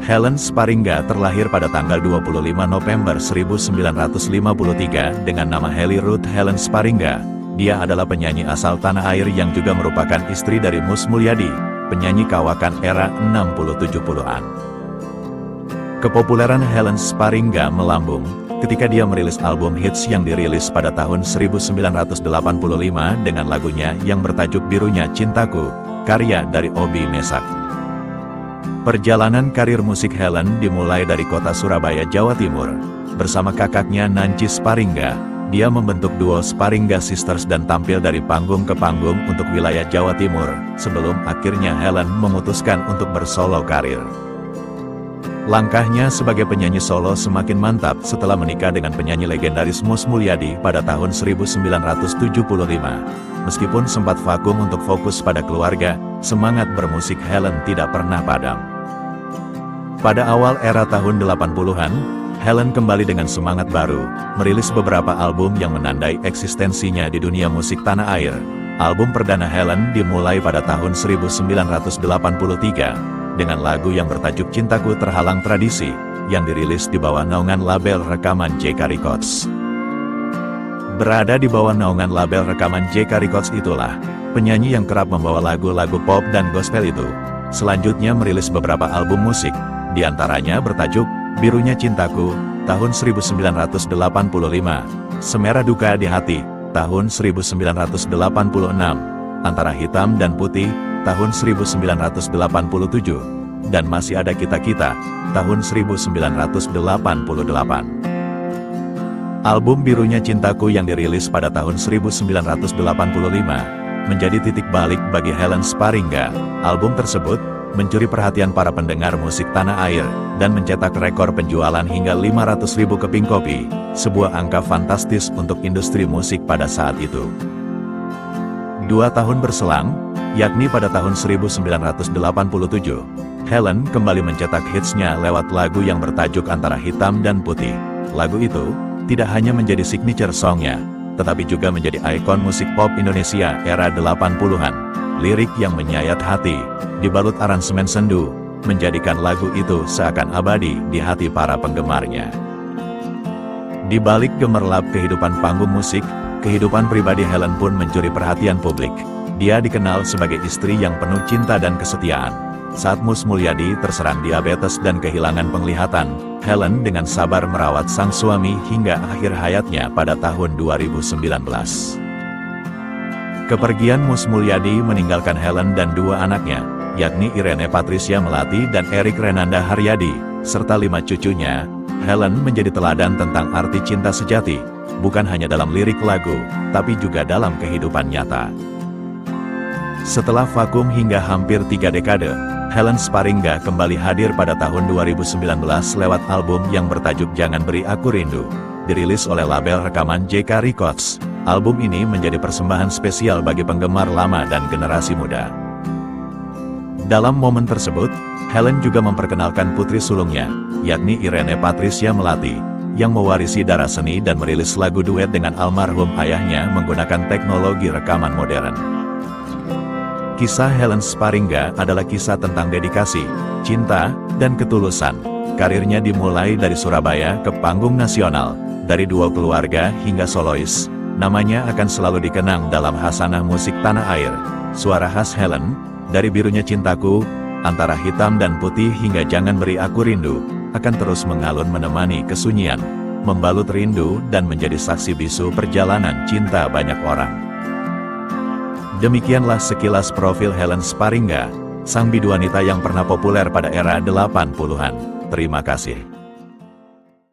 Helen Sparingga terlahir pada tanggal 25 November 1953 dengan nama Haley Ruth Helen Sparingga. Dia adalah penyanyi asal tanah air yang juga merupakan istri dari Mus Mulyadi, penyanyi kawakan era 60-70-an. Kepopuleran Helen Sparingga melambung ketika dia merilis album hits yang dirilis pada tahun 1985 dengan lagunya yang bertajuk Birunya Cintaku, karya dari Obi Mesak. Perjalanan karir musik Helen dimulai dari kota Surabaya, Jawa Timur. Bersama kakaknya Nancy Sparingga, dia membentuk duo Sparingga Sisters dan tampil dari panggung ke panggung untuk wilayah Jawa Timur, sebelum akhirnya Helen memutuskan untuk bersolo karir. Langkahnya sebagai penyanyi solo semakin mantap setelah menikah dengan penyanyi legendaris Mus Mulyadi pada tahun 1975. Meskipun sempat vakum untuk fokus pada keluarga, semangat bermusik Helen tidak pernah padam. Pada awal era tahun 80-an, Helen kembali dengan semangat baru, merilis beberapa album yang menandai eksistensinya di dunia musik tanah air. Album perdana Helen dimulai pada tahun 1983, dengan lagu yang bertajuk Cintaku Terhalang Tradisi, yang dirilis di bawah naungan label rekaman JK Records. Berada di bawah naungan label rekaman JK Records itulah, penyanyi yang kerap membawa lagu-lagu pop dan gospel itu, selanjutnya merilis beberapa album musik, di antaranya bertajuk Birunya Cintaku, tahun 1985, Semerah Duka di Hati, tahun 1986, Antara Hitam dan Putih, tahun 1987, dan Masih Ada Kita-Kita, tahun 1988. Album Birunya Cintaku yang dirilis pada tahun 1985, menjadi titik balik bagi Helen Sparingga. Album tersebut mencuri perhatian para pendengar musik tanah air, dan mencetak rekor penjualan hingga 500.000 keping kopi, sebuah angka fantastis untuk industri musik pada saat itu. 2 tahun berselang, yakni pada tahun 1987, Helen kembali mencetak hitsnya lewat lagu yang bertajuk Antara Hitam dan Putih. Lagu itu tidak hanya menjadi signature songnya, tetapi juga menjadi ikon musik pop Indonesia era 80-an. Lirik yang menyayat hati, dibalut aransemen sendu, menjadikan lagu itu seakan abadi di hati para penggemarnya. Di balik gemerlap kehidupan panggung musik, kehidupan pribadi Helen pun mencuri perhatian publik. Dia dikenal sebagai istri yang penuh cinta dan kesetiaan. Saat Mus Mulyadi terserang diabetes dan kehilangan penglihatan, Helen dengan sabar merawat sang suami hingga akhir hayatnya pada tahun 2019. Kepergian Mus Mulyadi meninggalkan Helen dan 2 anaknya, yakni Irene Patricia Melati dan Erik Renanda Haryadi, serta 5 cucunya. Helen menjadi teladan tentang arti cinta sejati, bukan hanya dalam lirik lagu, tapi juga dalam kehidupan nyata. Setelah vakum hingga hampir 3 dekade, Helen Sparingga kembali hadir pada tahun 2019 lewat album yang bertajuk Jangan Beri Aku Rindu, dirilis oleh label rekaman JK Records. Album ini menjadi persembahan spesial bagi penggemar lama dan generasi muda. Dalam momen tersebut, Helen juga memperkenalkan putri sulungnya, yakni Irene Patricia Melati, yang mewarisi darah seni dan merilis lagu duet dengan almarhum ayahnya menggunakan teknologi rekaman modern. Kisah Helen Sparingga adalah kisah tentang dedikasi, cinta, dan ketulusan. Karirnya dimulai dari Surabaya ke panggung nasional, dari duo keluarga hingga solois. Namanya akan selalu dikenang dalam hasanah musik tanah air. Suara khas Helen, dari Birunya Cintaku, Antara Hitam dan Putih hingga Jangan Beri Aku Rindu, akan terus mengalun menemani kesunyian, membalut rindu dan menjadi saksi bisu perjalanan cinta banyak orang. Demikianlah sekilas profil Helen Sparingga, sang biduanita yang pernah populer pada era 80-an. Terima kasih.